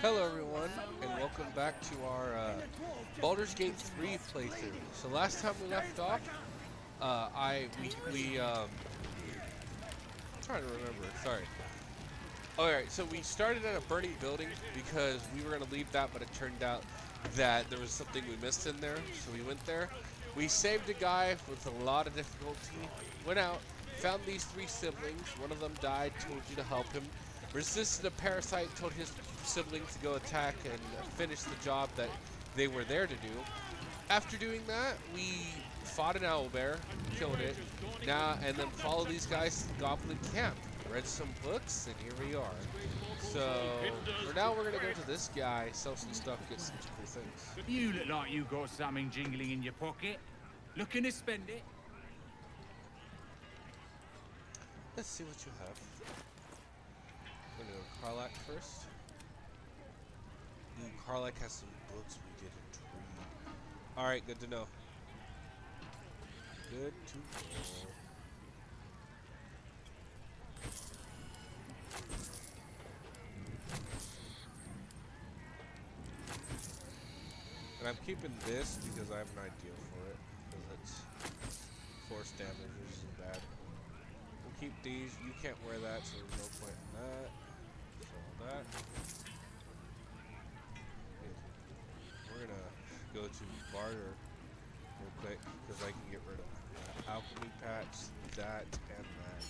Hello everyone, and welcome back to our Baldur's Gate 3 playthrough. So last time we left off, trying to remember, sorry. Alright, so we started at a burning building because we were going to leave that, but it turned out that there was something we missed in there, so we went there. We saved a guy with a lot of difficulty, went out, found these three siblings, one of them died, told you to help him, resisted a parasite, told his siblings to go attack and finish the job that they were there to do. After doing that, we fought an owlbear, killed it, and then followed these guys to the goblin camp. Read some books, and here we are. So, for now, we're gonna go to this guy, sell some stuff, get some cool things. You look like you got something jingling in your pocket. Looking to spend it? Let's see what you have. We're gonna go Karlak first. Ooh, Karlak has some books we didn't read. Alright, good to know. Good to know. And I'm keeping this because I have an idea for it. Because it's force damage, which isn't bad. We'll keep these. You can't wear that, so there's no point in that. So that. We're gonna go to barter real quick because I can get rid of alchemy patch, that, and that.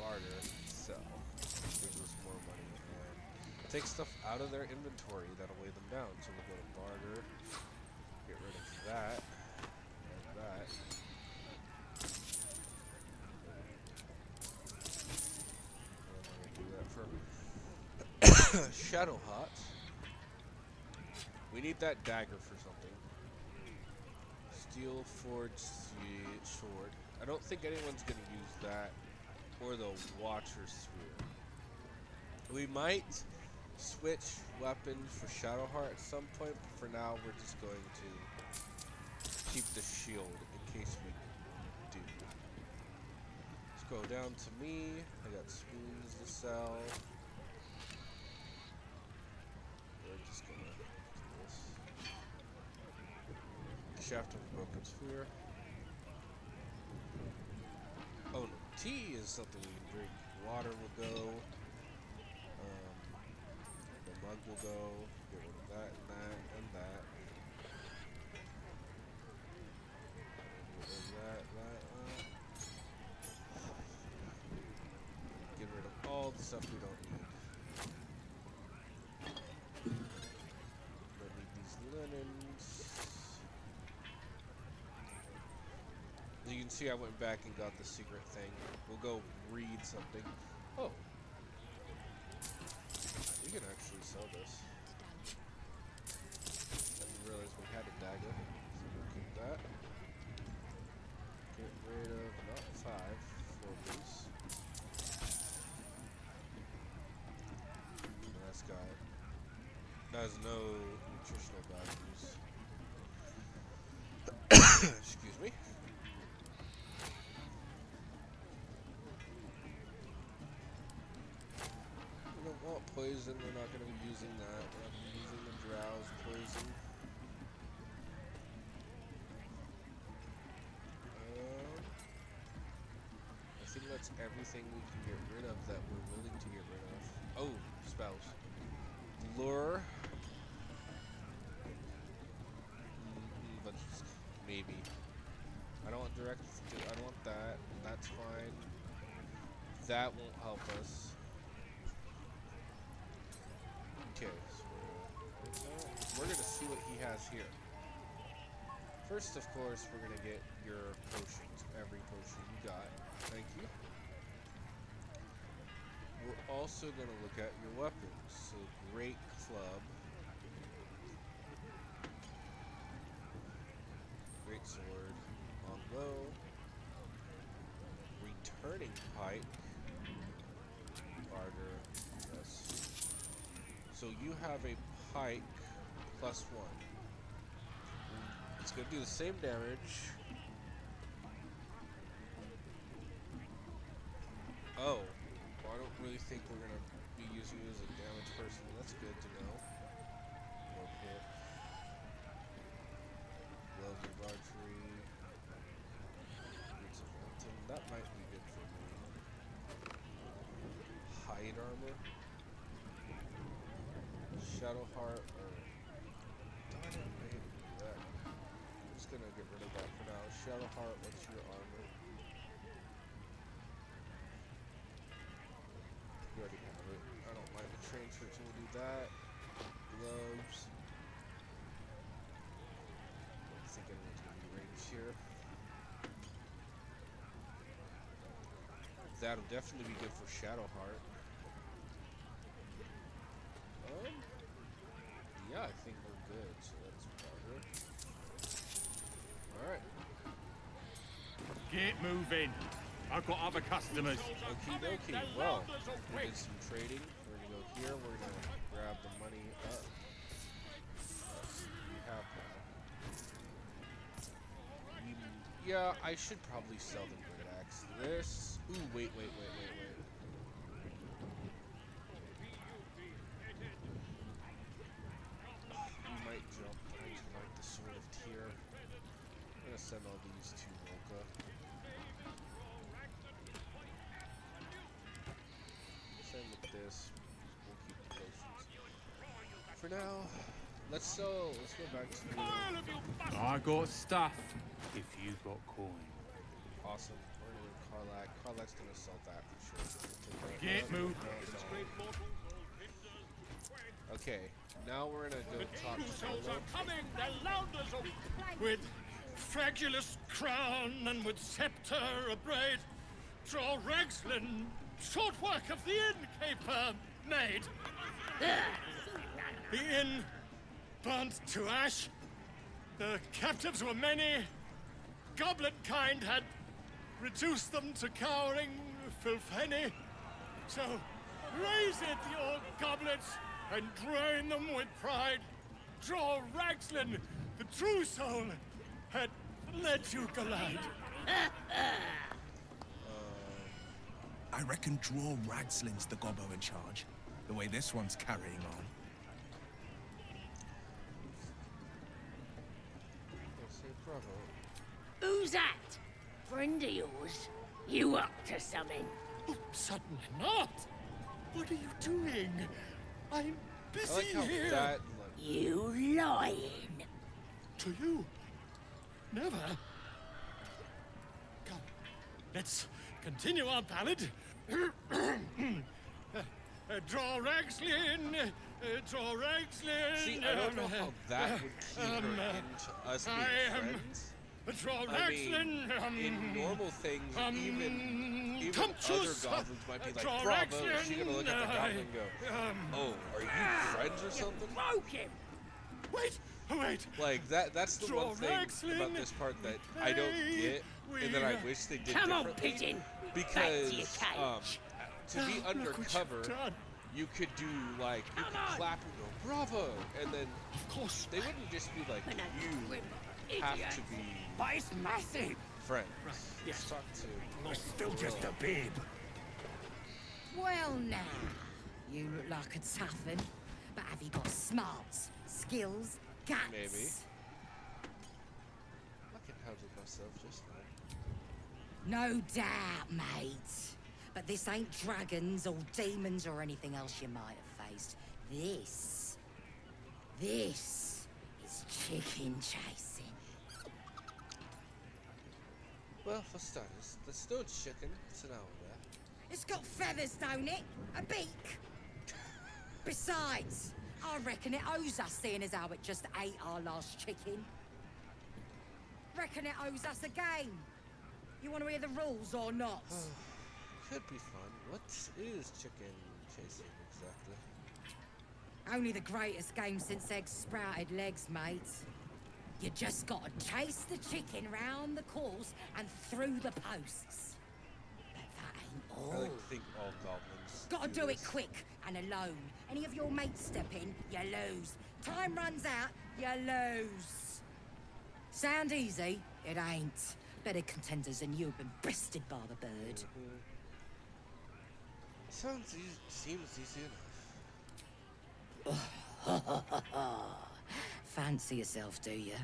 Barter, sell. Gives us more money. And take stuff out of their inventory that'll weigh them down. So we'll go to barter, get rid of that, and that. And I'm gonna do that for Shadowhot. We need that dagger for something. Steel forged sword. I don't think anyone's gonna use that or the Watcher Sphere. We might switch weapons for Shadowheart at some point, but for now we're just going to keep the shield in case we do. Let's go down to me. I got spoons to sell. We're just gonna do this. Shaft of a Broken Sphere. Oh no, tea is something we can drink. Water will go. The mug will go. Get rid of that and that and that. Get rid of that. Get rid of all the stuff we don't need. Don't need these linens. As you can see, I went back and got the secret thing. We'll go read something. Oh. We can actually sell this. I didn't realize we had a dagger. So we'll keep that. Get rid of, not 5, 4 please. And that's got, that has no nutritional values. Excuse me. We don't want poison, we're not going to be using that. We're not going to be using the drowse poison. I think that's everything we can get rid of that we're willing to get rid of. Oh, spells. Lure. But maybe. I don't want direct. I don't want that. That's fine. That won't help us. Okay, so we're gonna see what he has here. First, of course, we're gonna get your potions. Every potion you got. Thank you. We're also gonna look at your weapons. So, great club. Great sword. Longbow. Returning pike. Barter. Yes. So you have a pike +1. It's going to do the same damage. Oh. Well, I don't really think we're going to be using it as a damage person Shadow Heart or... Darn it, I hate to do that. I'm just gonna get rid of that for now. Shadow Heart, what's your armor? You already have it. I don't mind the transfer, so we'll do that. Gloves. I don't think anyone's gonna be ranged here. That'll definitely be good for Shadow Heart. Yeah, I think we're good, so that's good. Alright. Get moving. I've got other customers. Okie dokie. Well, we did some trading. We're gonna go here. We're gonna grab the money up. We have now. Yeah, I should probably sell the great axe. This. Ooh, wait. We might jump, but I do like the Sword of Tyr. I'm gonna send all these to Volca. Same with this. We'll keep the potions. For now, let's go back to the... I got stuff. If you got coin. Awesome. We're gonna go Karlak. Karlak's gonna sell that for sure. Get moved. Okay, now we're gonna go talk to Volo. Coming, the Lounders are with fragulous crown and with scepter abraid, draw Ragslin, short work of the innkeeper made. The inn burnt to ash. The captives were many. Goblin kind had reduced them to cowering filfenny. So raise it, your goblets, and drain them with pride. Draw Ragslin, the true soul, had let you collide. I reckon Draw Ragslin's the gobbo in charge, the way this one's carrying on. Let's say bravo. Who's that? Friend of yours? You up to something? Oh, certainly not. What are you doing? I'm I busy like how here. that... You lying. To you? Never. Come, let's continue our ballad. Draw Ragslin, draw Ragslin. See, I don't know how that would keep her into us being friends. Draw I mean, Ragslin. in normal things, even other Temptuous, goblins might be like, draw bravo, Ragslin, she's gonna look at the goblin and go, oh, are you friends or something? Broke him. Wait, wait. Like, that's the Draw one thing Ragslin, about this part that I don't get, and that I wish they did Come on, differently. pigeon. Because, Back to your cage. to be Look what you've undercover, done. you could do, like, you could on. clap and go, bravo, and then Of course. they wouldn't just be like, And a you grim have idiot. to be But it's massive. friends. Yes. Talk to... You're still just a babe. Well, now, you look like a tough un, but have you got smarts, skills, guts? Maybe. I can handle myself just fine. No doubt, mate. But this ain't dragons or demons or anything else you might have faced. This is chicken chasing. Well, for starters, let's do chicken. It's an hour there. It's got feathers, don't it? A beak. Besides, I reckon it owes us, seeing as how it just ate our last chicken. Reckon it owes us a game. You want to hear the rules or not? Could be fun. What is chicken chasing exactly? Only the greatest game since eggs sprouted legs, mate. You just gotta chase the chicken round the course and through the posts. But that ain't I all. like to think all goblins. Gotta do it this. quick and alone. Any of your mates step in, you lose. Time runs out, you lose. Sound easy? It ain't. Better contenders than you have been bested by the bird. Sounds easy. Seems easy enough. Fancy yourself, do you?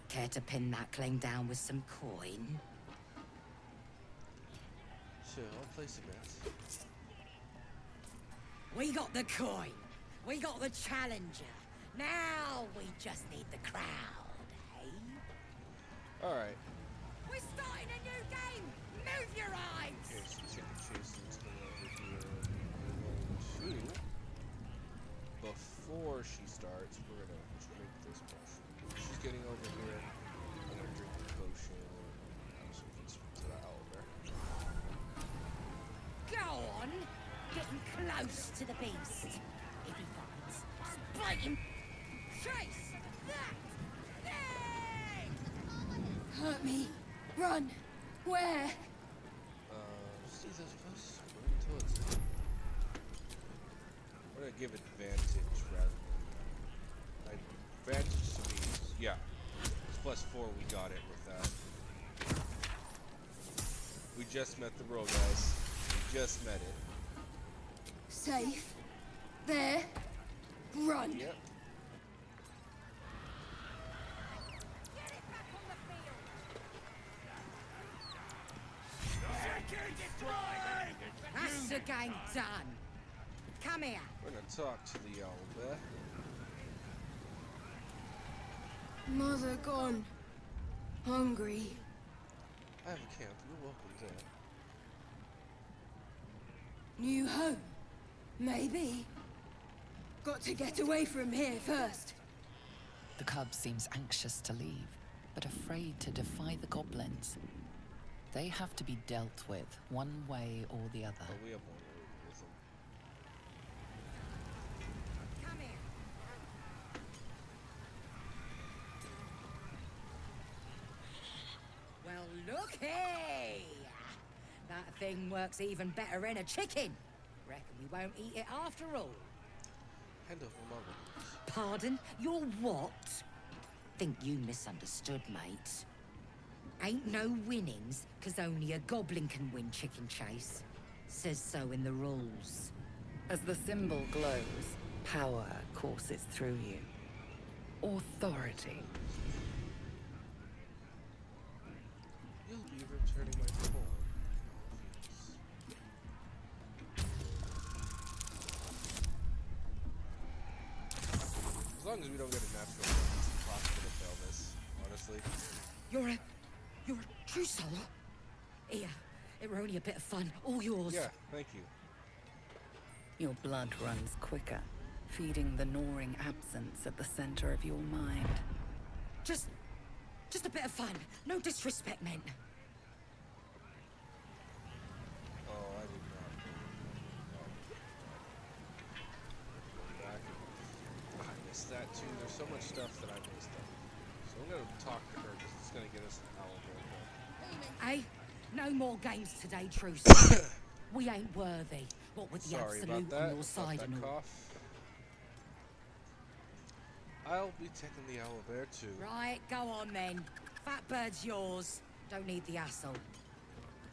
Care to pin that claim down with some coin? Sure, I'll place a bet. We got the coin. We got the challenger. Now we just need the crowd, eh? Alright. We're starting a new game! Move your eyes! Okay, so chicken chasing's coming over here. We're going to, before she starts, we're gonna drink this potion. She's getting over here. I'm gonna drink the potion. So we can swim to the owlbear. Go on! Getting close to the beast. If he finds, spike him! Chase! That thing! Hurt me. Run. Where? See those posts? Run towards it. We're gonna give advantage rather than advantage to me. Yeah, it's +4. We got it with that. We just met the roll, guys. We just met it. Safe. There. Run. Yep. Get it back on the field! That's the game done. Come here. We're gonna talk to the owlbear. Mother gone. Hungry. I have a camp. You're welcome there. New home. Maybe. Got to get away from here first. The cub seems anxious to leave, but afraid to defy the goblins. They have to be dealt with, one way or the other. Oh, we have one word with them. Come here. Well, looky! That thing works even better in a chicken. Reckon we won't eat it after all. Hand over my weapons. Pardon? You're what? Think you misunderstood, mate. Ain't no winnings, 'cause only a goblin can win chicken chase. Says so in the rules. As the symbol glows, power courses through you. Authority. You'll be returning my call. As long as we don't get a natural, it's impossible to fail this, honestly. You're a true soul. Here, it were only a bit of fun. All yours. Yeah, thank you. Your blood runs quicker, feeding the gnawing absence at the center of your mind. Just a bit of fun. No disrespect meant. Oh, I did not. Go back. I missed that too. There's so much stuff that I missed up. So I'm gonna talk to her because it's gonna get us an owlbear. Hey, no more games today, true soul. We ain't worthy. What with the Sorry about absolute that. on your About side that and all. cough. I'll be taking the owlbear too. Right, go on then. Fat bird's yours. Don't need the hassle.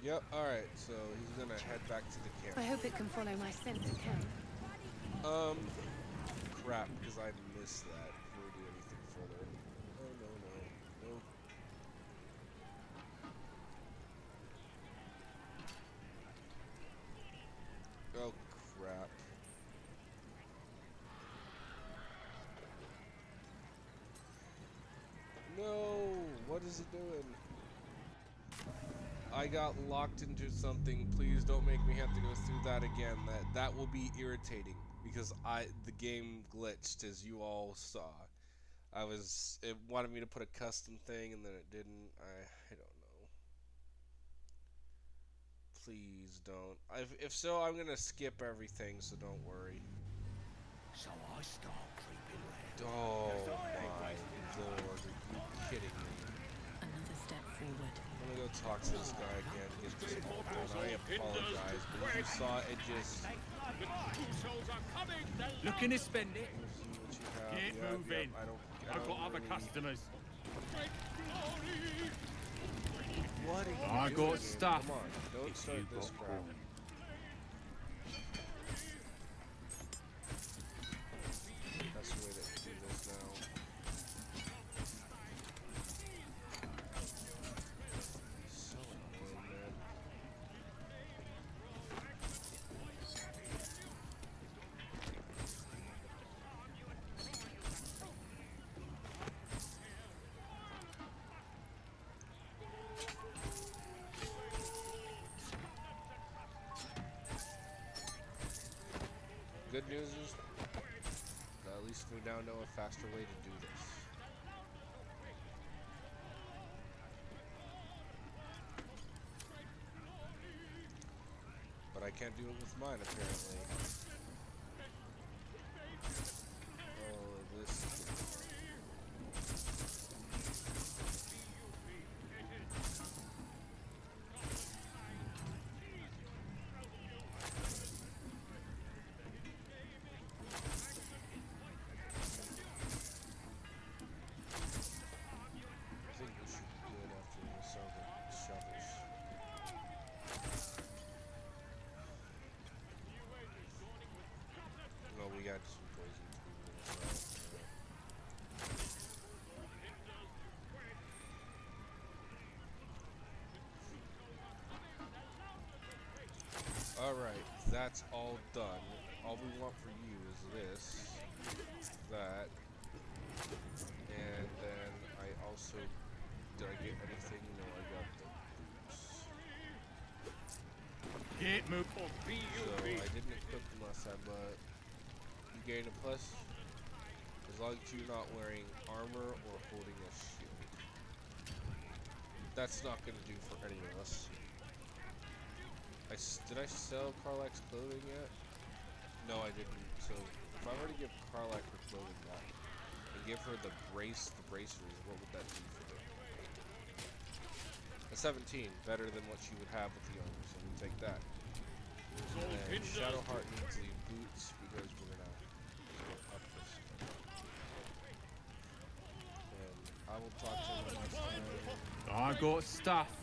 Yep, alright, so he's gonna head back to the camp. I hope it can follow my scent to camp. Crap, because I missed that before we do anything further. No. Oh, crap. No! What is it doing? I got locked into something. Please don't make me have to go through that again. That will be irritating because the game glitched, as you all saw. It wanted me to put a custom thing and then it didn't. I don't know. Please don't. If so, I'm gonna skip everything, so don't worry. So I start creeping round. Oh my lord, are you kidding me? Another step forward. I'm gonna go talk to this guy again, get this all done. I apologize, but as you saw, it just... The two souls are coming. Looking to spend it? See what you have. Get Yeah, moving. I I've don't got other really- customers. What are you I doing got here? stuff. Come on, don't start You this got crap. call. That's the way to do this now. So annoying, man. news is that at least we now know a faster way to do this. But I can't do it with mine, apparently. Oh, this. I think we should do it after we sell the shovels. No, we got some poisons we were gonna sell. Alright, that's all done. All we want for you is this, that, and then I also, did I get anything? No, I got the boots. Get move. So I didn't equip them last time, but you gain a plus as long as you're not wearing armor or holding a shield. That's not going to do for any of us. Did I sell Karlach's clothing yet? No, I didn't. So if I were to give Karlach her clothing back and give her the braceries, what would that do for her? A 17, better than what she would have with the armor, so we take that. And Shadowheart needs the boots because we're gonna up this. And I will talk to him next time. I got stuff.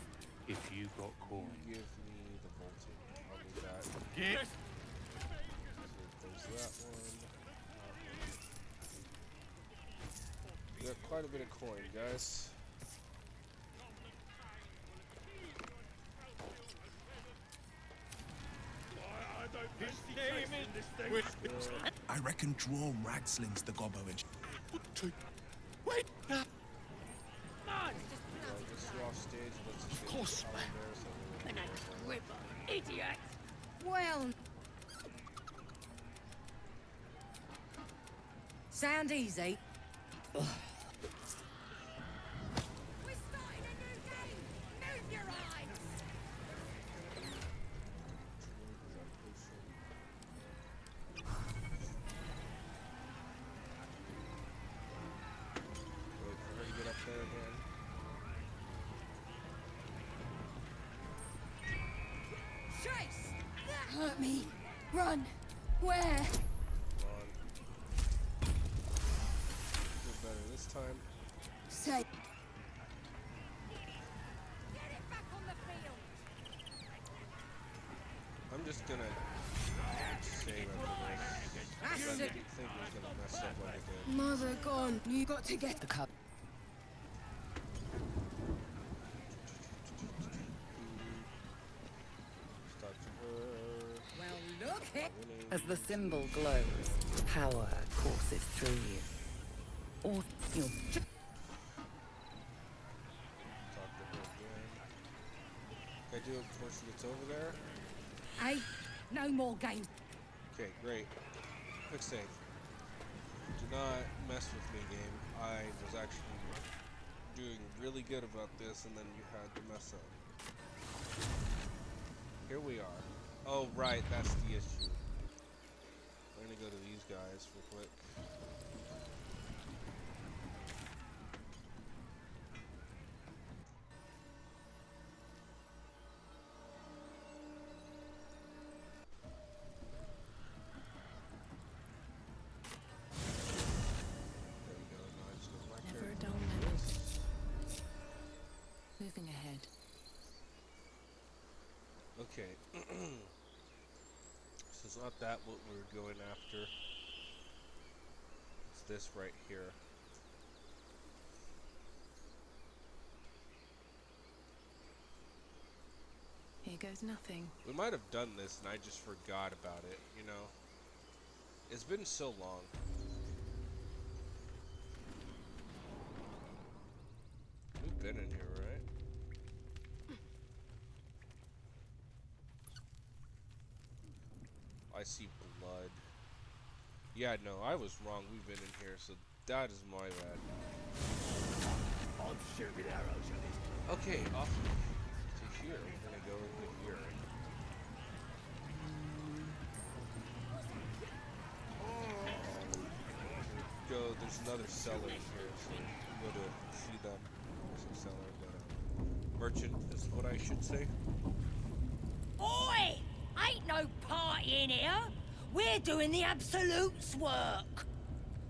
If you got corn. Give me the bolting. I'll need that. Get. So there's that one. We got quite a bit of coin, guys. I reckon draw Radsling's the gobbo and Wait! This is off stage. Let's just get course, all in there, so Idiot! Well, Sound easy. we're starting a new game! Move your eyes! wait for her to get up there again. Chase! Hurt me! Run! Where? Come on. Do better this time. Say. Get it back on the field. I'm just gonna save after this. I That's didn't it. think it was gonna mess up like it did. Mother gone. You got to get The cub. Start to her. Well, look it. Winning. As the symbol glows, power courses through you. Or you'll Talk to her again. Can I do it before she gets over there? Hey, no more games. Okay, great. Quick save. Do not mess with me, game. I was actually doing really good about this, and then you had to mess up. Here we are. Oh, right, that's the issue. We're gonna go to these guys real quick. There we go. Now I just go to my Never a character. dull moment. Moving ahead. Okay. So it's not that what we're going after. It's this right here. Here goes nothing. We might have done this and I just forgot about it, you know? It's been so long. We've been in here, right? I see blood. Yeah, no, I was wrong. We've been in here, so that is my bad. I'm shooting arrows at this. Okay, off to here. We're gonna go into here. Go. There's another seller in here, so we go to see them. There's a seller, but merchant is what I should say. Oi! Ain't no party in here. We're doing the Absolute's work.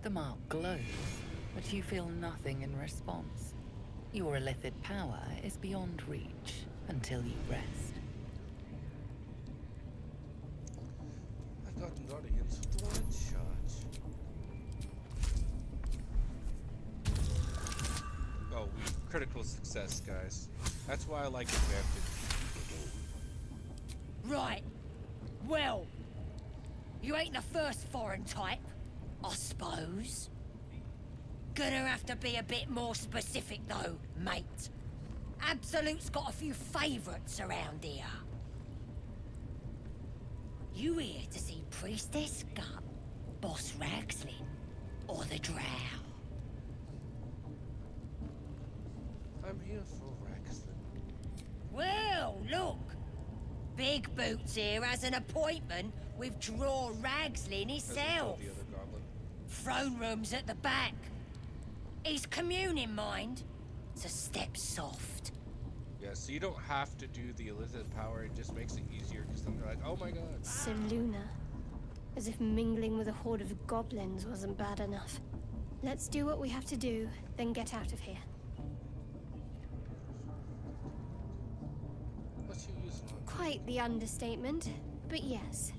The mark glows, but you feel nothing in response. Your illithid power is beyond reach until you rest. I got an audience with one shot. Oh, we critical success, guys. That's why I like advantage. Right. Well, you ain't the first foreign type, I suppose. Gonna have to be a bit more specific though, mate. Absolute's got a few favourites around here. You here to see Priestess Gut, Boss Ragslin, or the Drow? I'm here for Raxton. Well, look. Big Boots here has an appointment with Draw Ragslin As we told himself. the other goblin. Throne room's at the back. He's communing, mind. So step soft. Yeah, so you don't have to do the illicit power, it just makes it easier, because then they're like, oh my god. Seluna. As if mingling with a horde of goblins wasn't bad enough. Let's do what we have to do, then get out of here. What's you using on? Quite the understatement, but yes.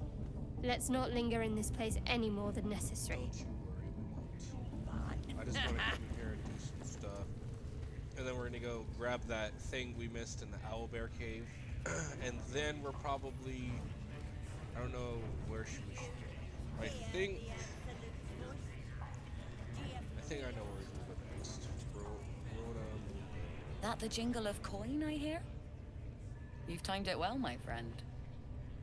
Let's not linger in this place any more than necessary. Don't you worry, we won't. I just want to come in here and do some stuff. And then we're going to go grab that thing we missed in the owlbear cave. And then we're probably... I don't know where should we go. I think I know where we're going to go next. That the jingle of coin I hear? You've timed it well, my friend.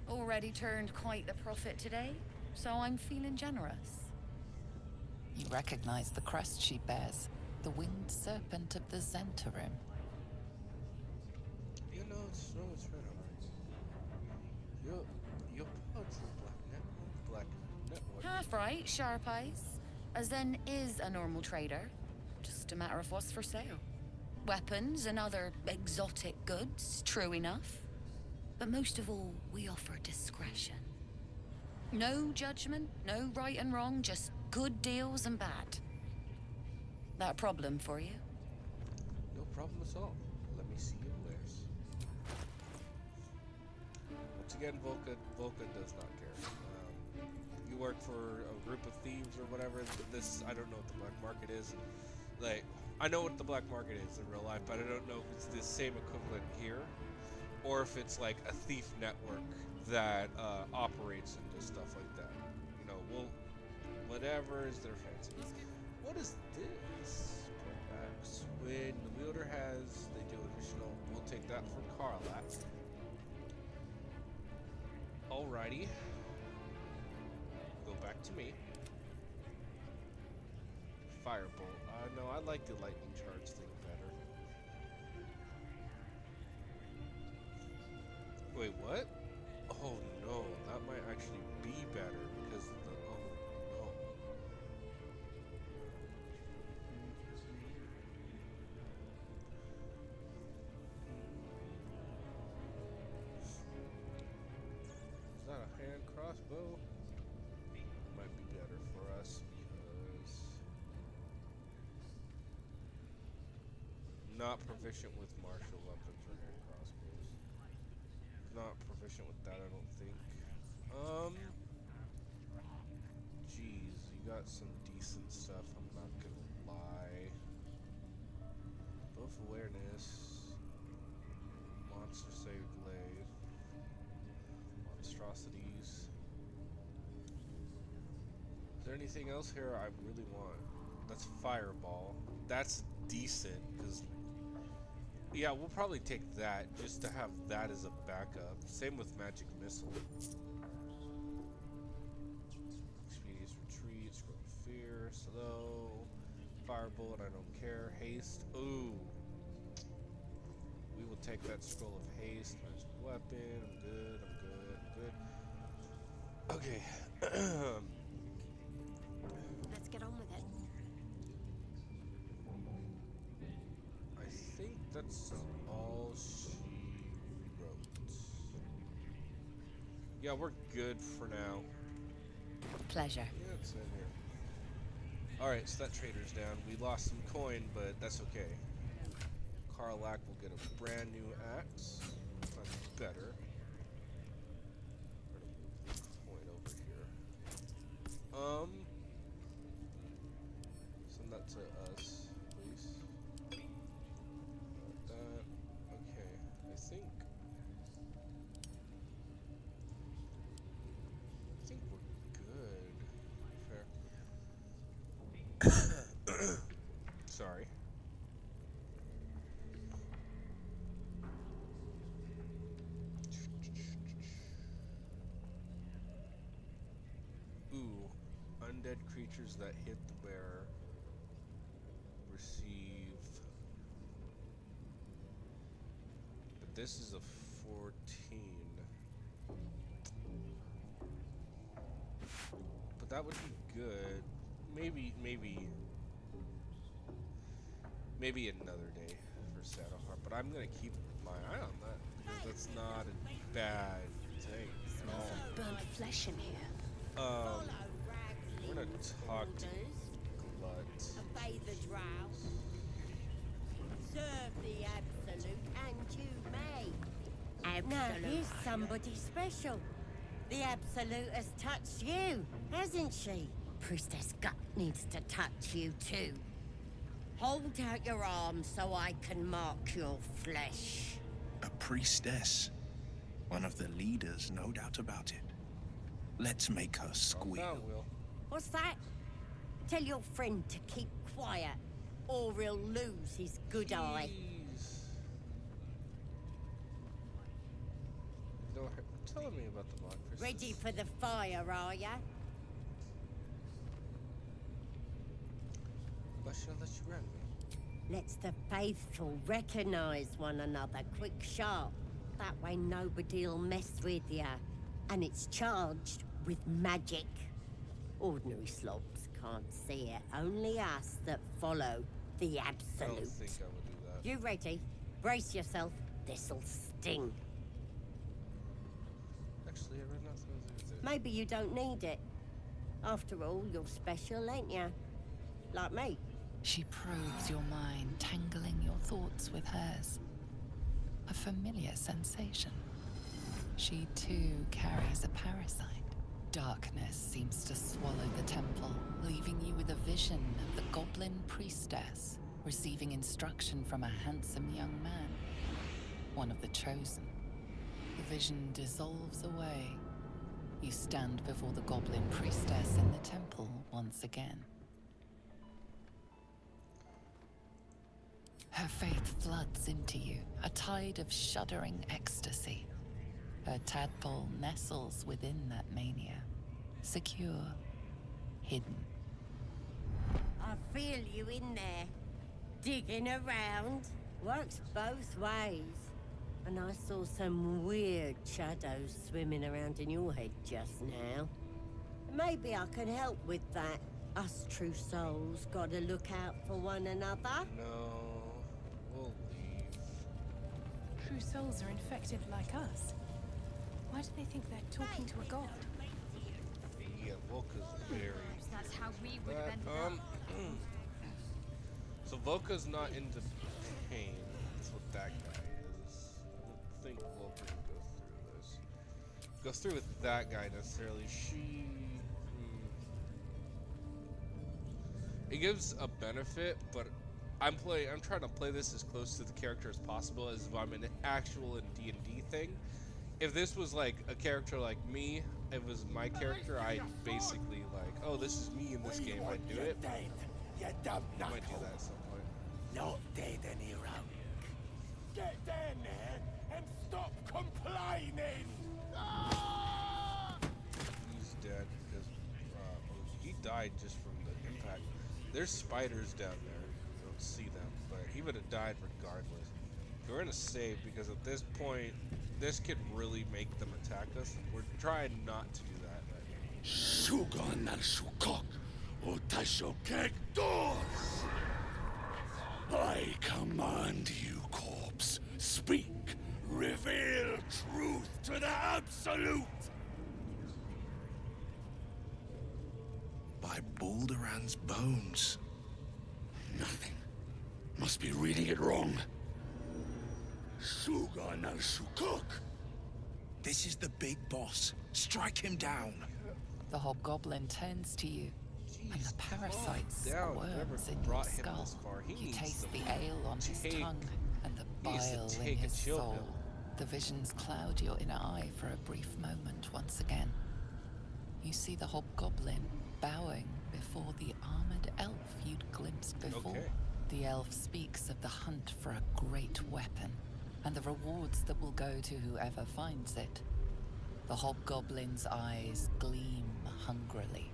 Already turned quite the profit today, so I'm feeling generous. You recognize the crest she bears, the winged serpent of the Zentarim. You know, it's right, alright. Your pods are black network. Half right, sharp eyes. A Zen is a normal trader. Just a matter of what's for sale. Weapons and other exotic goods, true enough. But most of all, we offer discretion. No judgment, no right and wrong, just good deals and bad. That a problem for you? No problem at all. Let me see your wares. Once again, Volca does not care. You work for a group of thieves or whatever. This, I don't know what the black market is. Like, I know what the black market is in real life, but I don't know if it's the same equivalent here, or if it's like a thief network that operates and does stuff like that. You know, whatever is their fancy. What is this? Perhaps when the wielder has, they do additional. We'll take that from Karlak. Alrighty. Go back to me. Firebolt. No, I like the lightning charge thing better. Wait, what? Oh no, that might actually be better because of the. Oh no. Is that a hand crossbow? Might be better for us because not proficient with martial weapons or hand crossbows. Not proficient with that, I don't think. Jeez, you got some decent stuff, I'm not gonna lie. Buff awareness, monster save glaive, monstrosities. Is there anything else here I really want? That's fireball. That's decent, because yeah, we'll probably take that just to have that as a backup. Same with magic missile. Expedious retreat. though. Firebolt, I don't care. Haste. Ooh. We will take that scroll of haste. Magic weapon. I'm good. I'm good. I'm good. Okay. Let's get on with it. I think that's all she wrote. Yeah, we're good for now. Pleasure. Yeah, it's in here. Alright, so that trader's down. We lost some coin, but that's okay. Karlak will get a brand new axe. That's better. We're gonna move this coin over here. Send that to us, please. That. Okay, I think we're good. Fair. Sorry. Ooh, undead creatures that hit the bearer receive. But this is a 14. But that would be good. Maybe another day for Shadowheart. But I'm gonna keep my eye on that because that's not a bad thing at all. Burnt flesh in here. We're gonna talk to Glut. Obey the drow. Serve the Absolute, and you may. Now here's somebody special. The Absolute has touched you, hasn't she? Priestess Gut needs to touch you too. Hold out your arms so I can mark your flesh. A priestess. One of the leaders, no doubt about it. Let's make her squeal. What's that? Tell your friend to keep quiet, or he'll lose his good eye. Telling me about the Black Priestess. Ready for the fire, are ya? Why should I let you run me? Let's the faithful recognize one another quick sharp. That way nobody'll mess with ya. And it's charged with magic. Ordinary slobs can't see it. Only us that follow the I don't Absolute. think I would do that. You ready? Brace yourself. This'll sting. Actually, I read nothing. Maybe you don't need it. After all, you're special, ain't ya? Like me. She probes your mind, tangling your thoughts with hers. A familiar sensation. She too carries a parasite. Darkness seems to swallow the temple, leaving you with a vision of the goblin priestess receiving instruction from a handsome young man, one of the chosen. The vision dissolves away. You stand before the goblin priestess in the temple once again. Her faith floods into you, a tide of shuddering ecstasy. Her tadpole nestles within that mania, secure, hidden. I feel you in there. Digging around. Works both ways. And I saw some weird shadows swimming around in your head just now. Maybe I can help with that. Us true souls gotta look out for one another. No, we'll leave. True souls are infected like us. Why do they think they're talking to a god? Yeah, Volka's very. That's how we would have ended up. So Volka's not into pain. That's what that guy is. I don't think Volka would go through with that guy necessarily. It gives a benefit, but I'm trying to play this as close to the character as possible as if I'm an actual D&D thing. If this was like a character like me, if it was my character, I'd basically like, oh, this is me in this game, I'd do it. You dumb I might do that at some point. Not dead any round. Get down there and stop complaining! He's dead because he died just from the impact. There's spiders down there. You don't see them, but he would have died regardless. We're gonna save because at this point, this could really make them attack us. We're trying not to do that right now. Shugon al Shukok, Utashokek doors! I command you, corpse. Speak. Reveal truth to the Absolute! By Balduran's bones. Nothing. Must be reading it wrong. Shugon al Shukok! This is the big boss. Strike him down. The hobgoblin turns to you, and the parasite squirms in your brought him skull. this far. He You needs taste to the ale on his take- tongue and the he needs to bile in take a his chill soul. pill. The visions cloud your inner eye for a brief moment once again. You see the hobgoblin bowing before the armored elf you'd glimpsed before. Okay. The elf speaks of the hunt for a great weapon and the rewards that will go to whoever finds it. The hobgoblin's eyes gleam hungrily.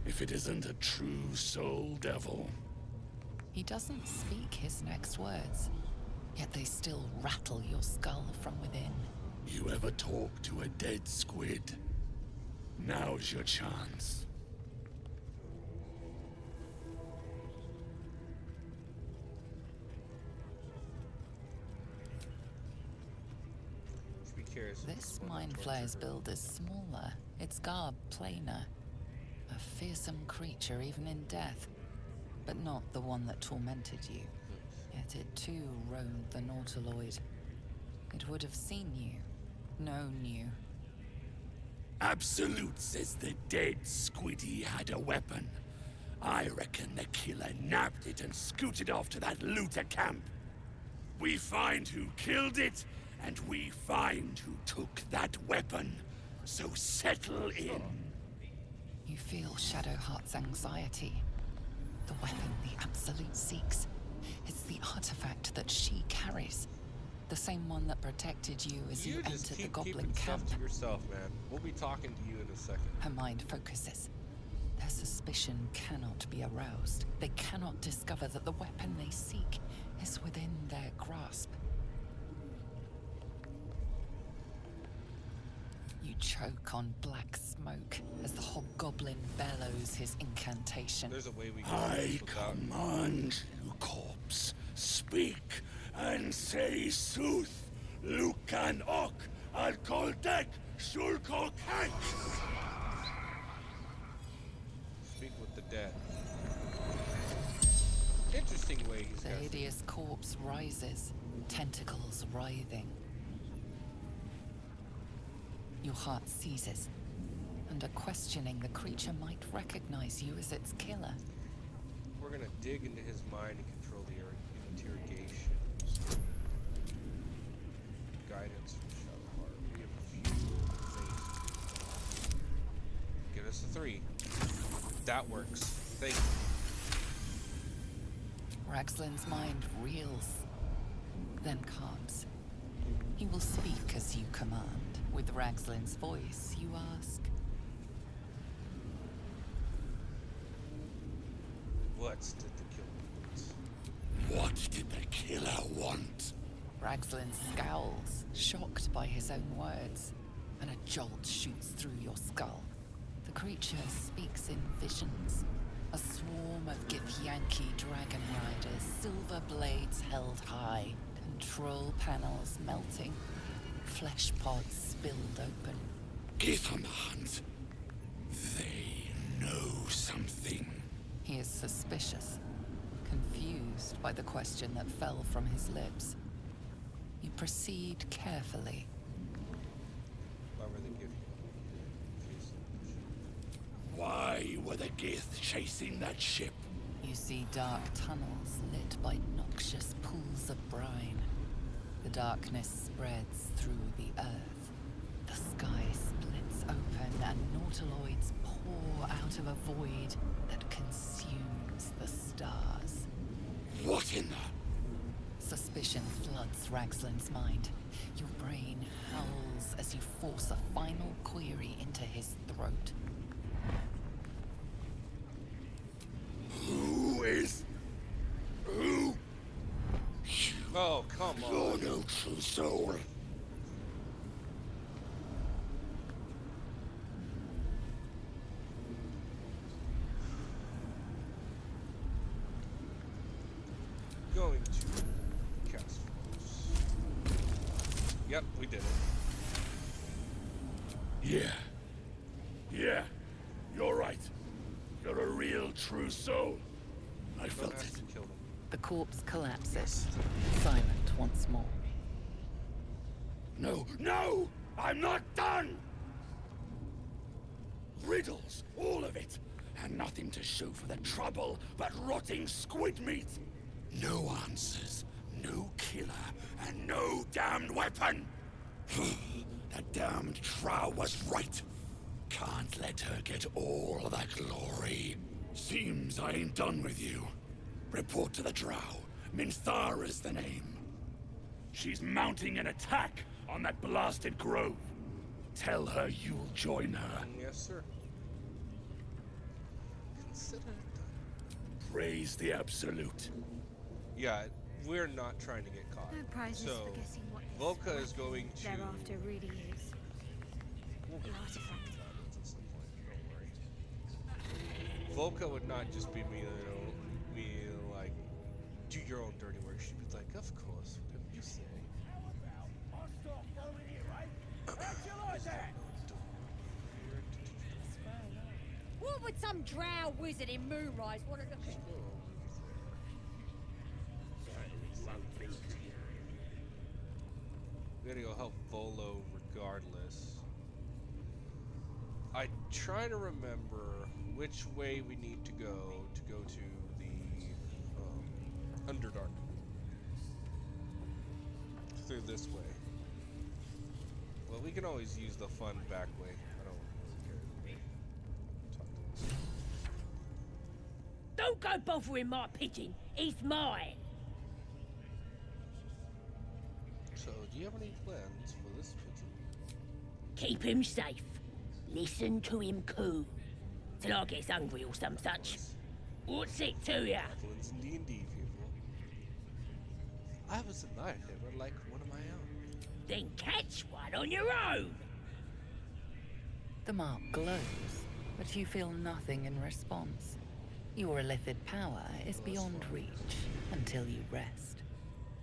If it isn't a true soul devil. He doesn't speak his next words, yet they still rattle your skull from within. You ever talk to a dead squid? Now's your chance. Just be curious. This mind flayer's build is smaller, its garb plainer. A fearsome creature even in death, but not the one that tormented you. Yet it too roamed the Nautiloid. It would have seen you, known you. Absolute says the dead squiddy had a weapon. I reckon the killer nabbed it and scooted off to that looter camp. We find who killed it, and we find who took that weapon. So settle in. You feel Shadowheart's anxiety. The weapon the Absolute seeks. It's the artifact that she carries. The same one that protected you as you just entered the keep goblin keeping camp. stuff to yourself, man. We'll be talking to you in a second. Her mind focuses. Their suspicion cannot be aroused. They cannot discover that the weapon they seek is within their grasp. You choke on black smoke as the hobgoblin bellows his incantation. There's a way we can I do this without- command you, corpse. Speak and say sooth. Lucan ok al koldek shulkok hank. Speak with the dead. Interesting way he's The got. hideous corpse rises, tentacles writhing. Your heart seizes. Under questioning, the creature might recognize you as its killer. We're gonna dig into his mind and control the interrogation. Guidance from Shadowheart. We have a few things. Give us a 3. That works. Thank you. Raxlin's mind reels, then calms. He will speak as you command. With Raxlin's voice, you ask, What did the killer want? What did the killer want? Raxlin scowls, shocked by his own words, and a jolt shoots through your skull. The creature speaks in visions. A swarm of Githyanki dragon riders, silver blades held high, control panels melting, flesh pods spilled open. Get on the hunt. They know something. He is suspicious, confused by the question that fell from his lips. You proceed carefully. Why were they giving you? Why were the Gith chasing that ship? You see dark tunnels lit by noxious pools of brine. The darkness spreads through the earth. The sky splits open and nautiloids pour out of a void that consumes the stars. What in the... Suspicion floods Raxlin's mind. Your brain howls as you force a final query into his throat. Who Oh, come on. You're no true soul. Going to cast force. Yep, we did it. Yeah, you're right. You're a real true soul. I felt Don't have it. to kill them. The corpse collapses, silent once more. No! I'm not done! Riddles, all of it. And nothing to show for the trouble but rotting squid meat. No answers, no killer, and no damned weapon. That damned Trow was right. Can't let her get all of that glory. Seems I ain't done with you. Report to the Drow. Minthara's the name. She's mounting an attack on that blasted grove. Tell her you'll join her. Yes, sir. Consider it done. Praise the Absolute. Yeah, we're not trying to get caught. No prizes So, for guessing what this Volca is going to... thereafter really is. We'll The get to artifact. that at some point, don't worry. Volca would not just be like, do your own dirty work. She'd be like, of course, whatever you say. What would some drow wizard in Moonrise want to look at? We gotta go help Volo regardless. I try to remember which way we need to go to the Underdark. Through this way. Well, we can always use the fun back way. I don't really care. Talk to this. Don't go bothering my pigeon. He's mine. So, do you have any plans for this pigeon? Keep him safe. Listen to him coo. Till I gets hungry or some such. What's it to ya? Goblins and D&D people. I was a knight. They were like one of my own. Then catch one on your own. The mark glows, but you feel nothing in response. Your illithid power is beyond reach until you rest.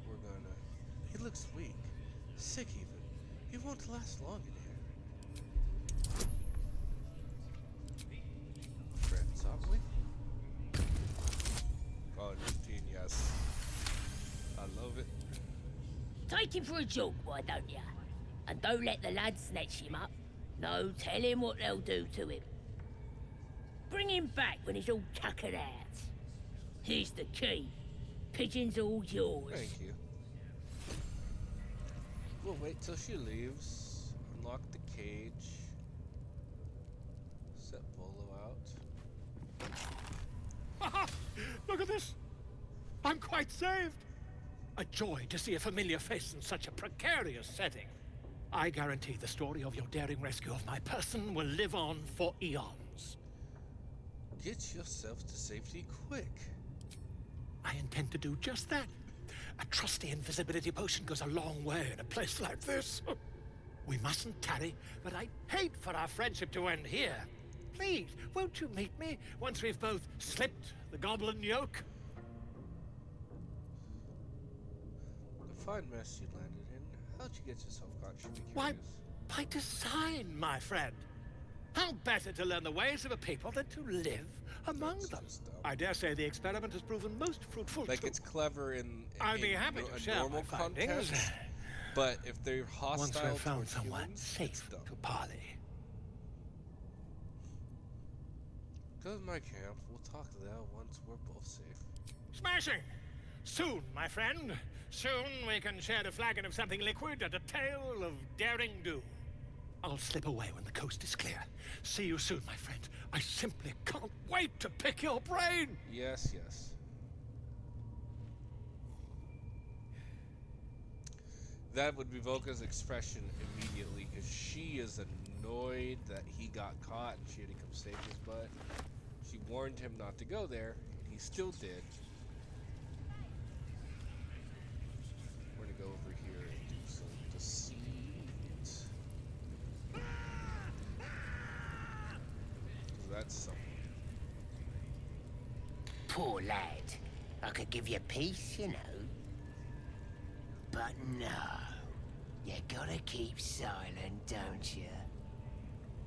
We're gonna... He looks weak. Sick even. He won't last long in here. Friends, aren't we? Oh, 15, yes. I love it. Take him for a jog, why don't ya? And don't let the lads snatch him up. No, tell him what they'll do to him. Bring him back when he's all tuckered out. Here's the key. Pigeon's all yours. Thank you. We'll wait till she leaves. Unlock the cage. Set Volo out. Look at this! I'm quite saved! A joy to see a familiar face in such a precarious setting. I guarantee the story of your daring rescue of my person will live on for eons. Get yourself to safety quick. I intend to do just that. A trusty invisibility potion goes a long way in a place like this. We mustn't tarry, but I'd hate for our friendship to end here. Please, won't you meet me once we've both slipped the goblin yoke? A fine mess you landed in. How'd you get yourself caught? Should be Why, curious. by design, my friend. How better to learn the ways of a people than to live among That's them? just dumb. I dare say the experiment has proven most fruitful. Like too. it's clever in I'll be in happy no- to a share normal my findings. context, but if they're hostile Once we've found towards someone humans, it's safe dumb. to parley. Go to my camp. We'll talk there once we're both safe. Smashing! Soon, my friend. Soon we can share a flagon of something liquid and a tale of daring do. I'll slip away when the coast is clear. See you soon, my friend. I simply can't wait to pick your brain! Yes, yes. That would be Volka's expression immediately, because she is annoyed that he got caught and she had to come save his butt. She warned him not to go there, and he still did. we're gonna go over here and do some deceit. That's something. Poor lad. I could give you peace, you know. But no. You gotta keep silent, don't you?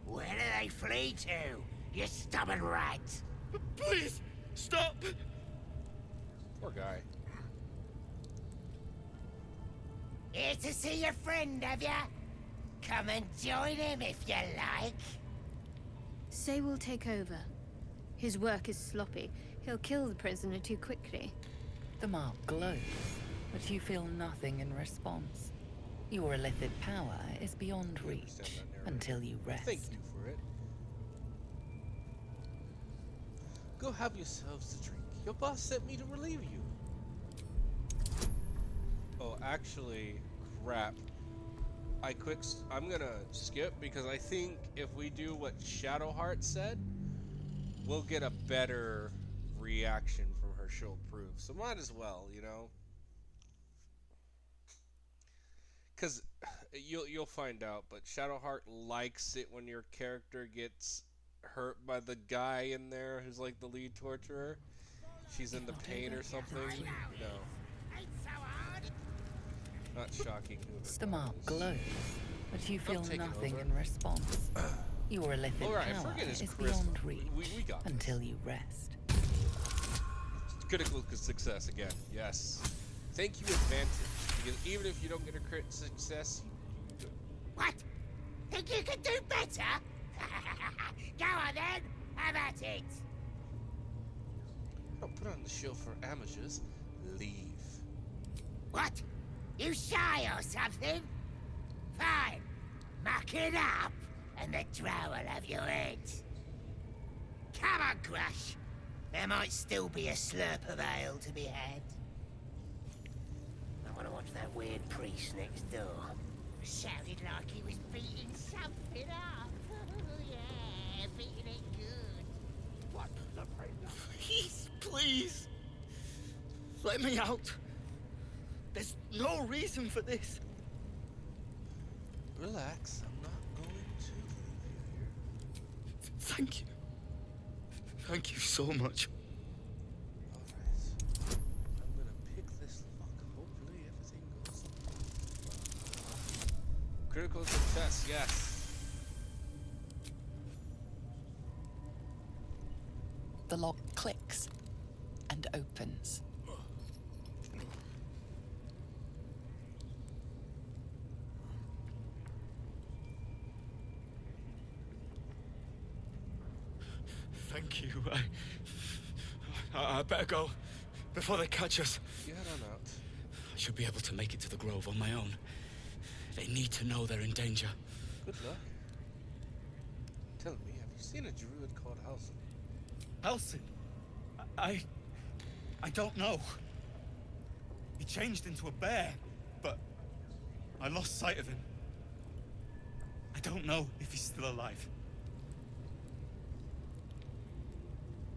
Where do they flee to, you stubborn rat? Please, stop! Poor guy. Here to see your friend, have ya? Come and join him if you like. Say will take over. His work is sloppy. He'll kill the prisoner too quickly. The mark glows, but you feel nothing in response. Your illithid power is beyond reach until you rest. Thank you for it. Go have yourselves a drink. Your boss sent me to relieve you. Oh, actually, crap. I'm gonna skip because I think if we do what Shadowheart said, we'll get a better reaction from her show proof. So might as well, you know? Because you'll find out, but Shadowheart likes it when your character gets hurt by the guy in there who's like the lead torturer. She's in the pain or something. No. Not shocking. The mark glows, but you feel nothing in response. Your illithid power is beyond reach we got until you rest. Critical success again. Yes. Thank you, advantage. Because even if you don't get a crit success, you do. What? Think you can do better? Go on then, have at it. Don't put on the show for amateurs. Leave. What? You shy or something? Fine. Muck it up, and the drow will have your head. Come on, Crush. There might still be a slurp of ale to be had. I want to watch that weird priest next door. Sounded like he was beating something up. Yeah, beating it good. What the Please, please. Let me out. There's no reason for this. Relax. I'm not going to leave you here. Thank you. Thank you so much. Alright. I'm gonna pick this lock. Hopefully everything goes. Critical success, yes. The lock clicks and opens. Thank you. I better go before they catch us. Get on out. I should be able to make it to the Grove on my own. They need to know they're in danger. Good luck. Tell me, have you seen a druid called Halsin? Halsin? I don't know. He changed into a bear, but I lost sight of him. I don't know if he's still alive.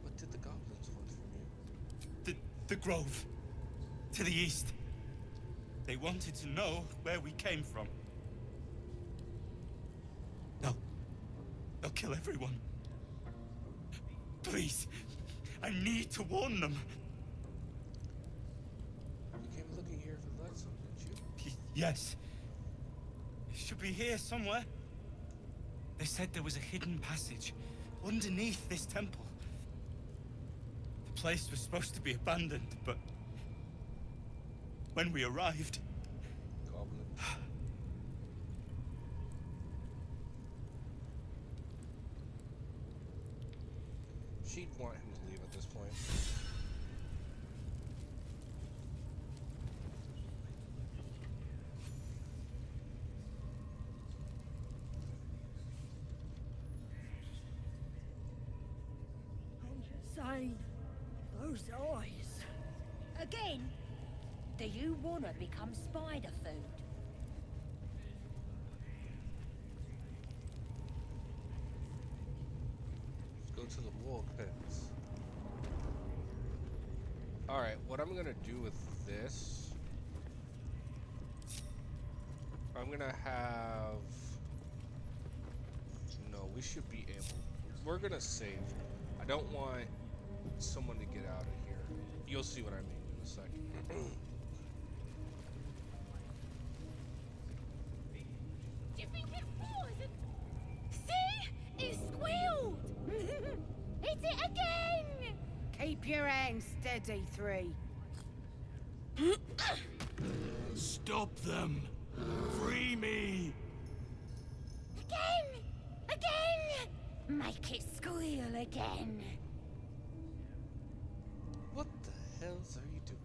What did the goblins want from you? The Grove. To the east. They wanted to know where we came from. They'll kill everyone. Please, I need to warn them. You came looking here for Lightsome, didn't you? Yes. It should be here somewhere. They said there was a hidden passage underneath this temple. The place was supposed to be abandoned, but when we arrived... Goblin. She'd want him to leave at this point. I'm just saying, those eyes. Again? Do you want to become spider food? Let's go to the wall pits. Alright, what I'm gonna do with this I'm gonna have... No, we should be able... We're gonna save. I don't want someone to get out of here. You'll see what I mean in a second. Do you think it was? See? It squealed! Hit it again! Keep your hands steady, Three. Stop them! Free me! Again! Again! Make it squeal again. What the hells are you doing?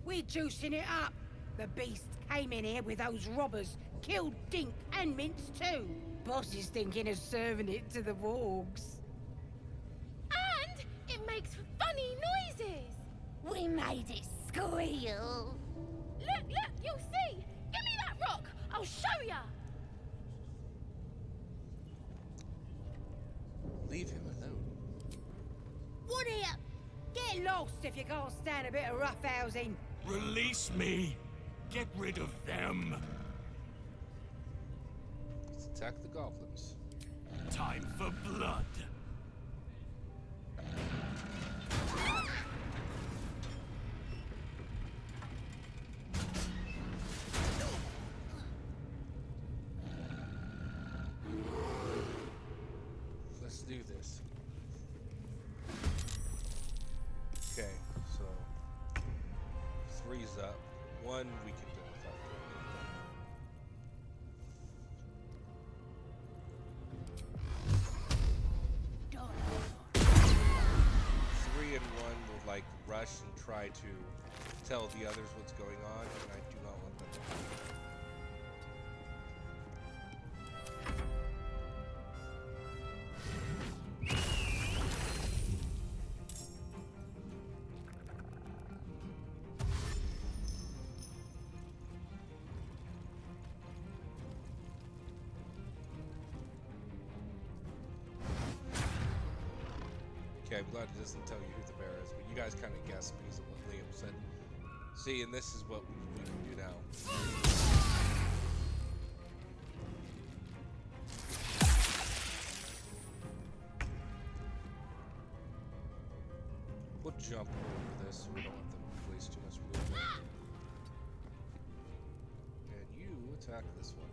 We're juicing it up. The beast came in here with those robbers, killed Dink and Mince too. Boss is thinking of serving it to the wargs. And it makes funny noises. We made it squeal. Look, you'll see. Give me that rock. I'll show ya. Leave him alone. What here? Get lost if you can't stand a bit of roughhousing. Release me! Get rid of them! Let's attack the goblins. Time for blood! Let's do this. Okay, so 3's up. 1 we can do without. 3 and 1 will like rush and try to tell the others what's going on, and I do not want them to. Okay, I'm glad it doesn't tell you who the bear is, but you guys kind of guessed because of what Liam said. See, and this is what we can do now. We'll jump over this so we don't let them waste too much movement. And you attack this one.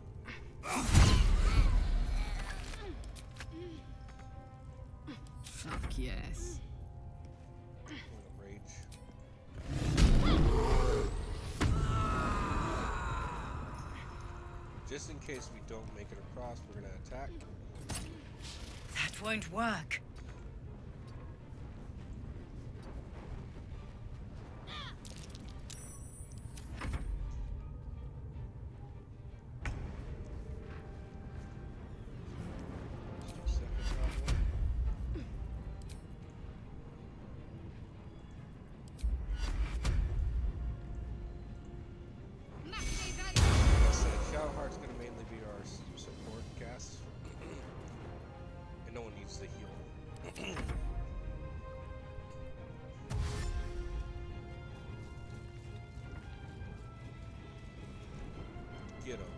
Fuck yes. Rage. Just in case we don't make it across, we're gonna attack. That won't work. Shadowheart's gonna mainly be our support cast, and no one needs to heal. Get him.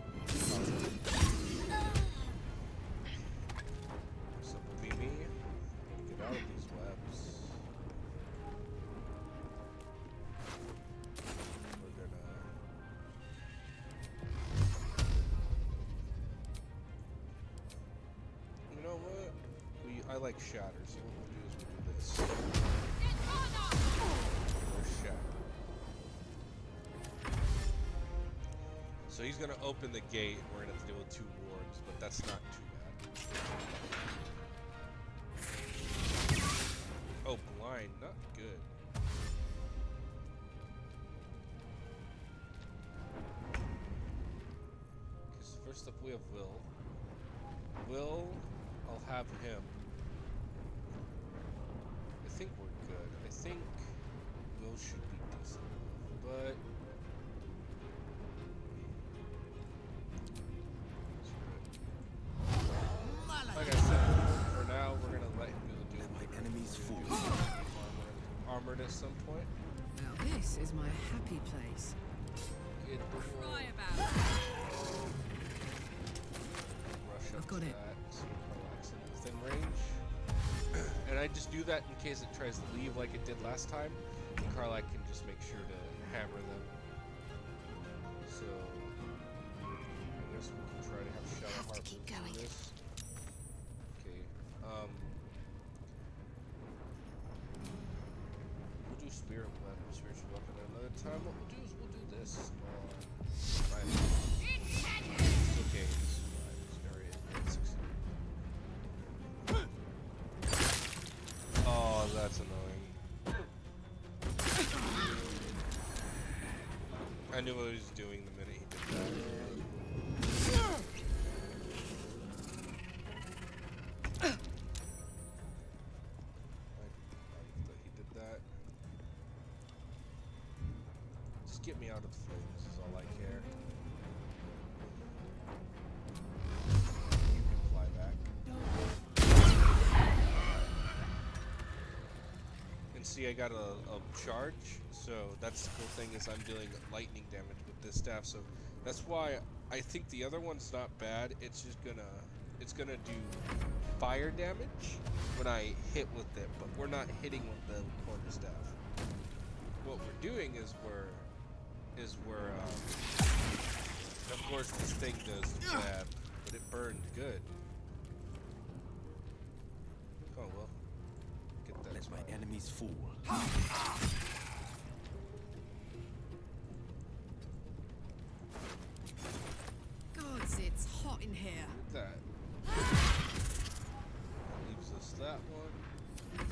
So will be me. Get out of these webs. We're gonna. You know what? I like shatter, so what we'll do is we'll do this. Or shatter. So he's gonna open the gate, and we're gonna have to deal with 2 wards, but that's not too bad. Oh, blind, not good. Okay, so first up we have Will. Will, I'll have him. I think we're good. I think Will should be decent, but like I said, for now we're gonna let him do the deal. My enemies fall. Armored at some point. Now this is my happy place. it will Cry about it. rush up I've got to it. that, so Carlack's in within range. And I just do that in case it tries to leave like it did last time. And Carlack can just make sure to hammer them. So I guess we can try to have Shadow Have to Harp keep do going. this. Okay. We'll do Spirit Weapon, Spiritual Weapon another time. What we'll do is we'll do this. It's okay. It's fine. It's area 16. Oh, that's annoying. I knew what he was doing the minute he did that. That he did that. Just get me out of the flames is all I care. You can fly back. And see, I got a charge, so that's the cool thing is I'm dealing lightning damage with this staff, so that's why I think the other one's not bad. It's just gonna do fire damage when I hit with it, but we're not hitting with the quarterstaff. What we're doing is we're of course this thing does bad, but it burned good. Oh well. Get that. Let my enemies fall. Gods, it's hot in here. That. Leaves us that one.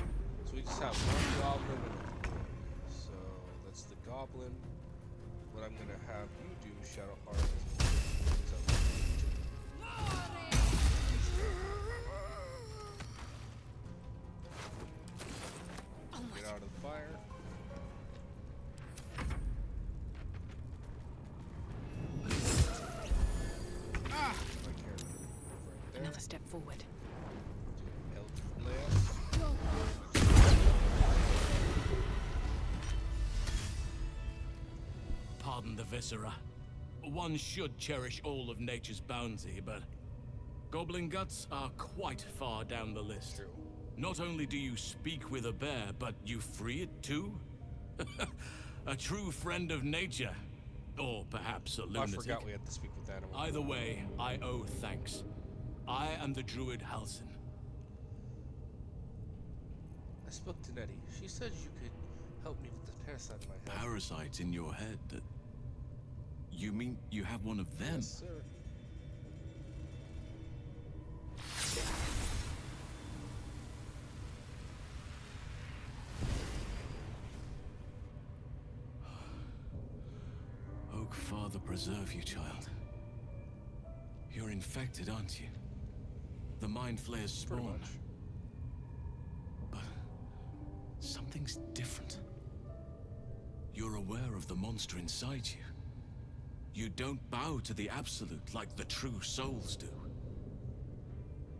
So we just have one goblin and a boy. So that's the goblin. What I'm gonna have you do, Shadow Heart, is get out of the fire. My character right there. Another step forward. Eldritch Blast. Pardon the viscera. One should cherish all of nature's bounty, but goblin guts are quite far down the list. True. Not only do you speak with a bear, but you free it too? A true friend of nature. Or perhaps a I lunatic. forgot we had to speak with animals. Either way, I owe thanks. I am the druid Halsin. I spoke to Nettie. She said you could help me with the parasite in my head. Parasite in your head? You mean you have one of them? Yes, sir. Oak Father preserve you, child. You're infected, aren't you? The Mind Flayer's spawn. But something's different. You're aware of the monster inside you. You don't bow to the Absolute like the true souls do.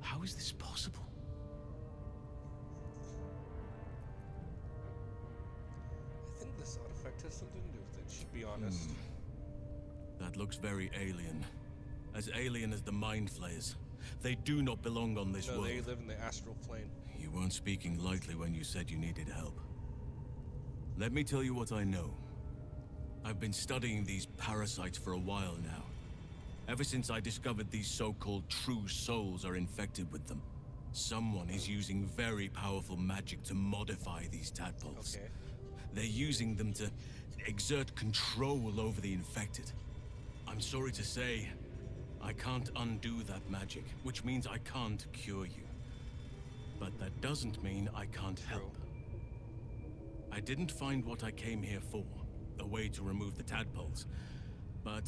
How is this possible? I think this artifact has something to do with it, to be honest. That looks very alien. As alien as the Mind Flayers. They do not belong on this No, world. they live in the astral plane. You weren't speaking lightly when you said you needed help. Let me tell you what I know. I've been studying these parasites for a while now. Ever since I discovered these so-called true souls are infected with them. Someone is using very powerful magic to modify these tadpoles. Okay. They're using them to exert control over the infected. I'm sorry to say, I can't undo that magic, which means I can't cure you. But that doesn't mean I can't help. I didn't find what I came here for, a way to remove the tadpoles, but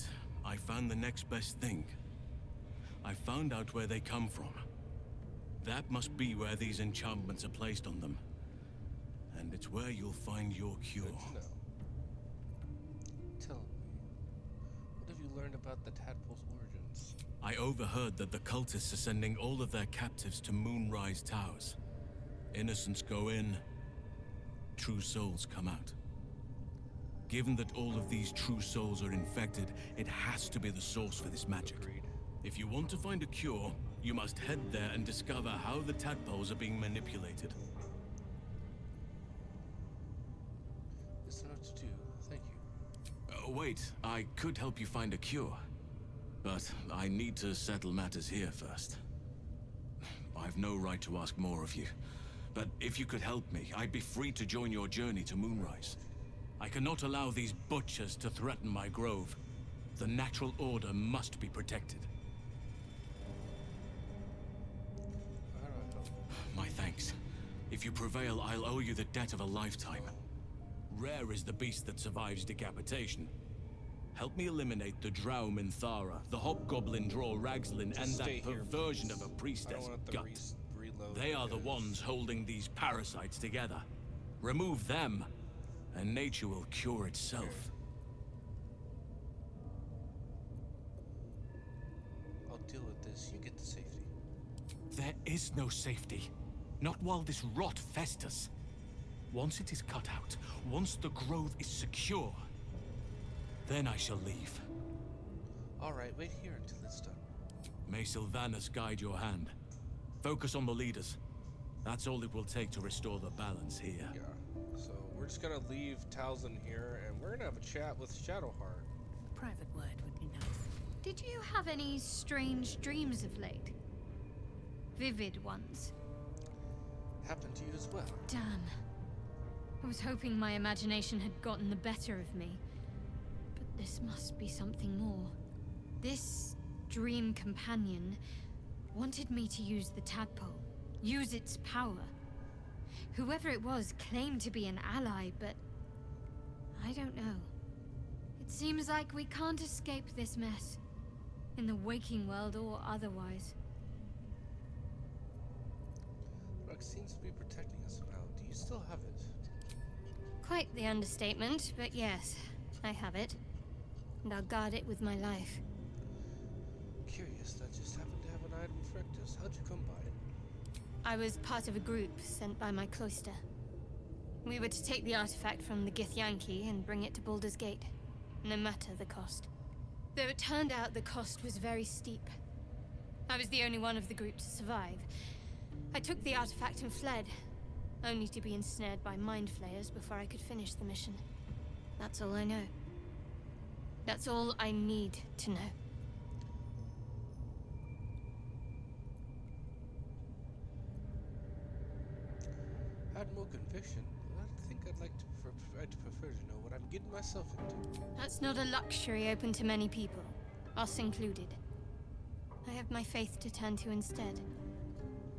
I found the next best thing. I found out where they come from. That must be where these enchantments are placed on them. And it's where you'll find your cure. Good to know. Tell me, what have you learned about the tadpole's origins? I overheard that the cultists are sending all of their captives to Moonrise Towers. Innocents go in, true souls come out. Given that all of these true souls are infected, it has to be the source for this magic. If you want to find a cure, you must head there and discover how the tadpoles are being manipulated. Just know what to do. Thank you. Wait, I could help you find a cure. But I need to settle matters here first. I've no right to ask more of you. But if you could help me, I'd be free to join your journey to Moonrise. I cannot allow these butchers to threaten my grove. The natural order must be protected. My thanks. If you prevail, I'll owe you the debt of a lifetime. Rare is the beast that survives decapitation. Help me eliminate the Drow Minthara, the hobgoblin Drow Ragzlin, and that perversion of a priestess, Gut. They are the ones holding these parasites together. Remove them, and nature will cure itself. I'll deal with this. You get the safety. There is no safety. Not while this rot festers. Once it is cut out, once the growth is secure, then I shall leave. Alright, wait here until it's done. May Sylvanas guide your hand. Focus on the leaders. That's all it will take to restore the balance here. Yeah. So we're just gonna leave Talzin here, and we're gonna have a chat with Shadowheart. A private word would be nice. Did you have any strange dreams of late? Vivid ones? Happened to you as well. Damn. I was hoping my imagination had gotten the better of me. But this must be something more. This dream companion wanted me to use the tadpole, use its power. Whoever it was claimed to be an ally, but I don't know. It seems like we can't escape this mess, in the waking world or otherwise. Rux seems to be protecting us now. Do you still have it? Quite the understatement, but yes, I have it. And I'll guard it with my life. Curious, that just happened to have an item Frectus. How'd you come by it? I was part of a group sent by my cloister. We were to take the artifact from the Githyanki and bring it to Baldur's Gate, no matter the cost. Though it turned out the cost was very steep. I was the only one of the group to survive. I took the artifact and fled, only to be ensnared by mind flayers before I could finish the mission. That's all I know. That's all I need to know. Had more conviction. I think I'd prefer to know what I'm getting myself into. That's not a luxury open to many people, us included. I have my faith to turn to instead.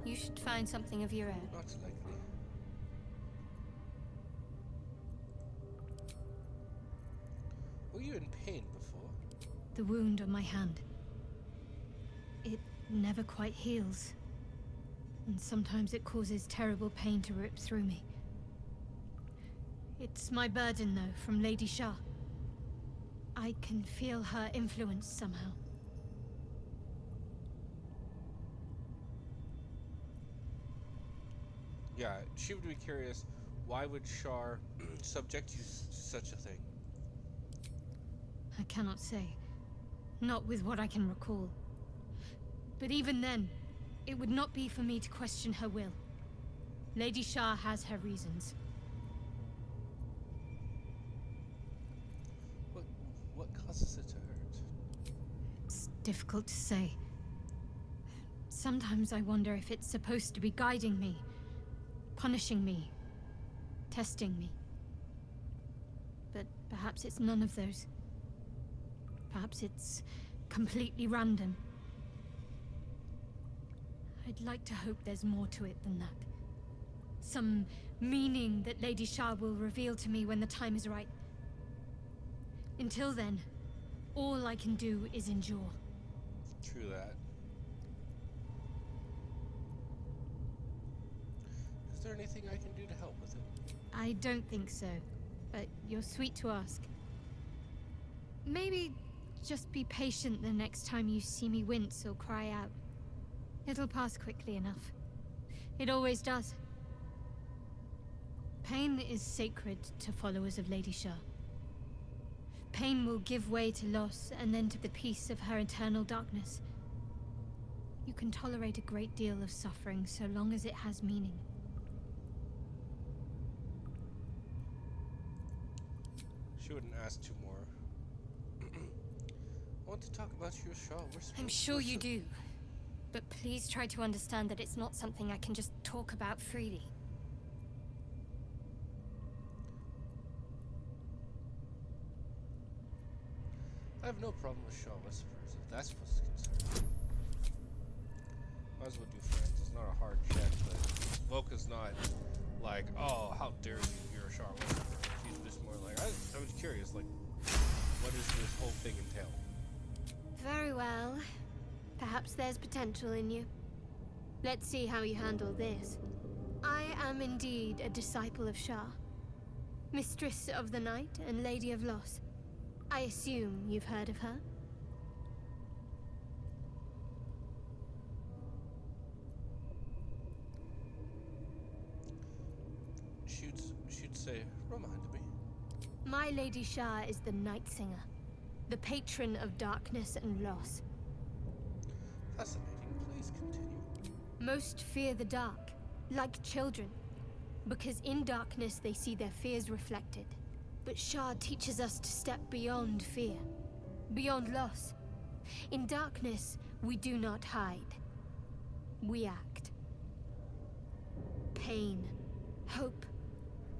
You should find something of your own. Not likely. Were you in pain before? The wound on my hand. It never quite heals. And sometimes it causes terrible pain to rip through me. It's my burden, though, from Lady Shah. I can feel her influence somehow. Yeah, she would be curious, why would Shar subject you to such a thing? I cannot say. Not with what I can recall. But even then, it would not be for me to question her will. Lady Shah has her reasons. What causes it to hurt? It's difficult to say. Sometimes I wonder if it's supposed to be guiding me, punishing me, testing me. But perhaps it's none of those. Perhaps it's completely random. I'd like to hope there's more to it than that. Some meaning that Lady Shah will reveal to me when the time is right. Until then, all I can do is endure. True that. Is there anything I can do to help with it? I don't think so, but you're sweet to ask. Maybe just be patient the next time you see me wince or cry out. It'll pass quickly enough. It always does. Pain is sacred to followers of Lady Shah. Pain will give way to loss, and then to the peace of her eternal darkness. You can tolerate a great deal of suffering so long as it has meaning. She wouldn't ask two more. I want to talk about your Shaw. I'm sure you do. But please try to understand that it's not something I can just talk about freely. I have no problem with Shaw Whispers, if that's what's concerned. Might as well do friends. It's not a hard check, but Volka's not like, oh, how dare you, you're a Shaw Whisperer. She's just more like, I was curious, like, what does this whole thing entail? Very well. Perhaps there's potential in you. Let's see how you handle this. I am indeed a disciple of Shah. Mistress of the Night and Lady of Loss. I assume you've heard of her? She'd say, remind me. My Lady Shah is the Night Singer, the patron of darkness and loss. Fascinating. Please continue. Most fear the dark, like children, because in darkness they see their fears reflected. But Shah teaches us to step beyond fear, beyond loss. In darkness, we do not hide. We act. Pain, hope,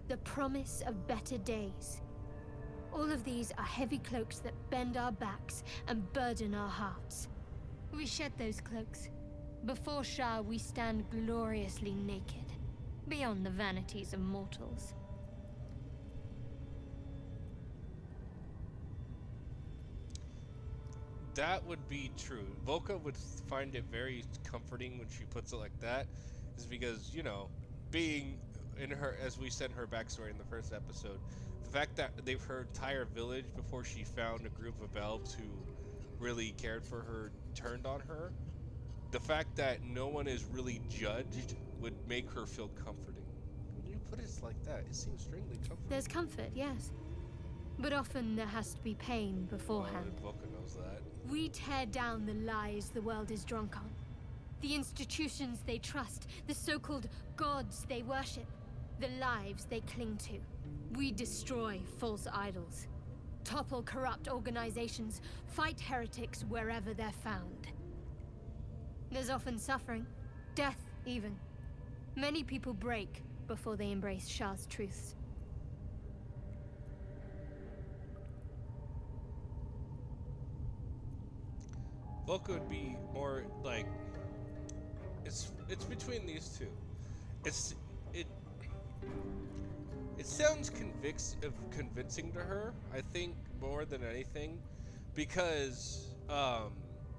the promise of better days. All of these are heavy cloaks that bend our backs and burden our hearts. We shed those cloaks. Before Shah, we stand gloriously naked, beyond the vanities of mortals. That would be true. Volka would find it very comforting when she puts it like that, is because, you know, being in her, as we said in her backstory in the first episode, the fact that they've her entire village before she found a group of elves who really cared for her turned on her, the fact that no one is really judged would make her feel comforting. When you put it like that, it seems strangely comforting. There's comfort, yes. But often there has to be pain beforehand. Volka knows that. We tear down the lies the world is drunk on. The institutions they trust, the so-called gods they worship, the lives they cling to. We destroy false idols, topple corrupt organizations, fight heretics wherever they're found. There's often suffering, death even. Many people break before they embrace Shah's truths. Volka would be more like, it's between these two. It sounds convincing to her, I think, more than anything, because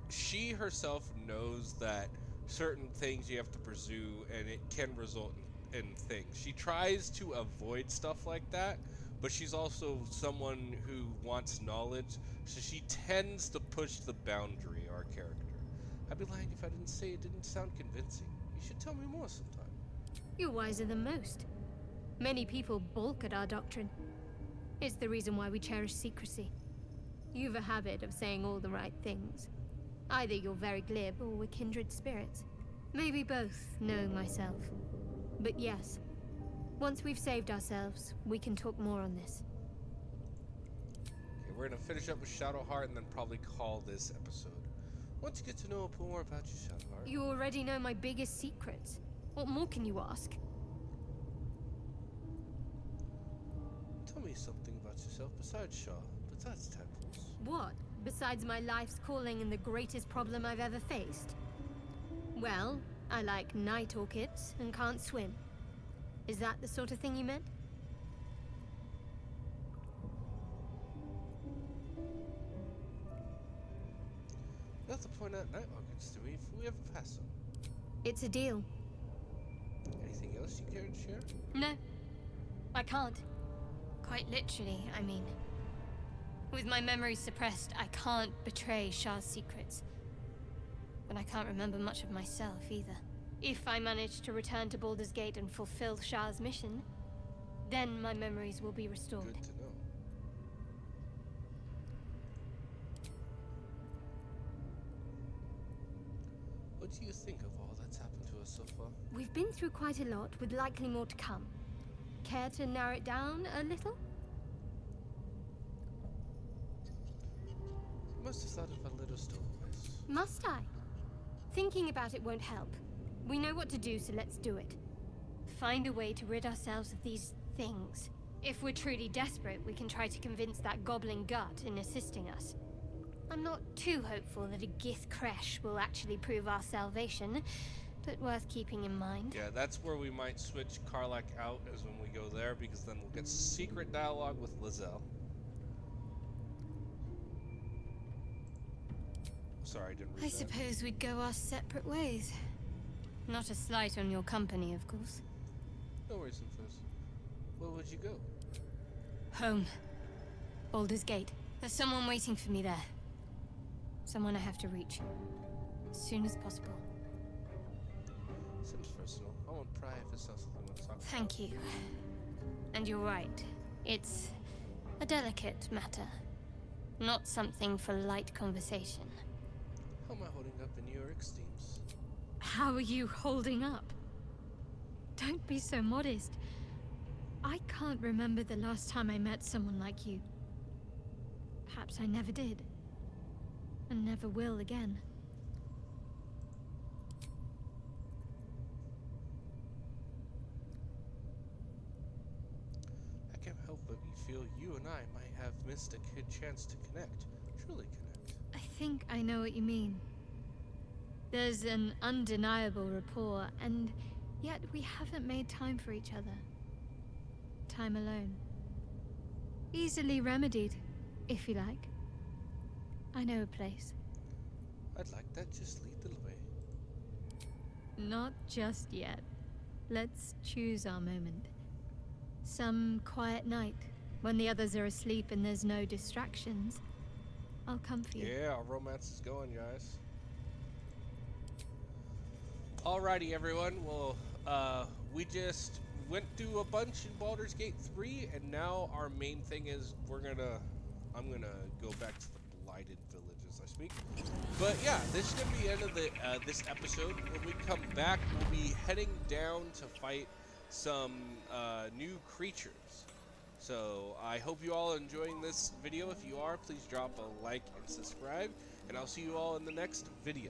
she herself knows that certain things you have to pursue and it can result in things. She tries to avoid stuff like that, but she's also someone who wants knowledge, so she tends to push the boundary, our character. I'd be lying if I didn't say it didn't sound convincing. You should tell me more sometime. You're wiser than most. Many people balk at our doctrine. It's the reason why we cherish secrecy. You've a habit of saying all the right things. Either you're very glib or we're kindred spirits. Maybe both, knowing myself. But yes, once we've saved ourselves, we can talk more on this. Okay, we're gonna finish up with Shadowheart and then probably call this episode. Once you get to know more about you, Shadowheart. You already know my biggest secrets. What more can you ask? Tell me something about yourself besides Shaw, besides tadpoles. What? Besides my life's calling and the greatest problem I've ever faced? Well, I like night orchids and can't swim. Is that the sort of thing you meant? You have to point out night orchids to me if we ever pass them. It's a deal. Anything else you care to share? No, I can't. Quite literally, I mean. With my memory suppressed, I can't betray Shah's secrets. But I can't remember much of myself either. If I manage to return to Baldur's Gate and fulfill Shah's mission, then my memories will be restored. Good to know. what do you think of all that's happened to us so far? We've been through quite a lot, with likely more to come. Care to narrow it down a little? You must have thought of a little stories. Must I? Thinking about it won't help. We know what to do, so let's do it. Find a way to rid ourselves of these things. If we're truly desperate, we can try to convince that goblin gut in assisting us. I'm not too hopeful that a Gith Kresh will actually prove our salvation, but worth keeping in mind. Yeah, that's where we might switch Karlak out, is when we go there, because then we'll get secret dialogue with Lizelle. Sorry, I didn't read I that. suppose we'd go our separate ways. Not a slight on your company, of course. No worries, Infos. Where would you go? Home. Baldur's Gate. There's someone waiting for me there. Someone I have to reach. As soon as possible. Seems personal. I won't pry if it's not something I want to talk about. Thank you. And you're right. It's a delicate matter. Not something for light conversation. How am I holding up in your esteems? How are you holding up? Don't be so modest. I can't remember the last time I met someone like you. Perhaps I never did. And never will again. I can't help but feel you and I might have missed a good chance to connect. Truly connect. I think I know what you mean. There's an undeniable rapport, and yet we haven't made time for each other. Time alone. Easily remedied, if you like. I know a place. I'd like that. Just lead the way. Not just yet. Let's choose our moment. Some quiet night, when the others are asleep and there's no distractions. I'll come for you. Yeah, our romance is going, guys. Alrighty, everyone. Well, we just went through a bunch in Baldur's Gate 3, and now our main thing is I'm gonna go back to the Blighted Village as I speak. But yeah, this is gonna be the end of the this episode. When we come back, we'll be heading down to fight some new creatures. So I hope you all are enjoying this video. If you are, please drop a like and subscribe, and I'll see you all in the next video.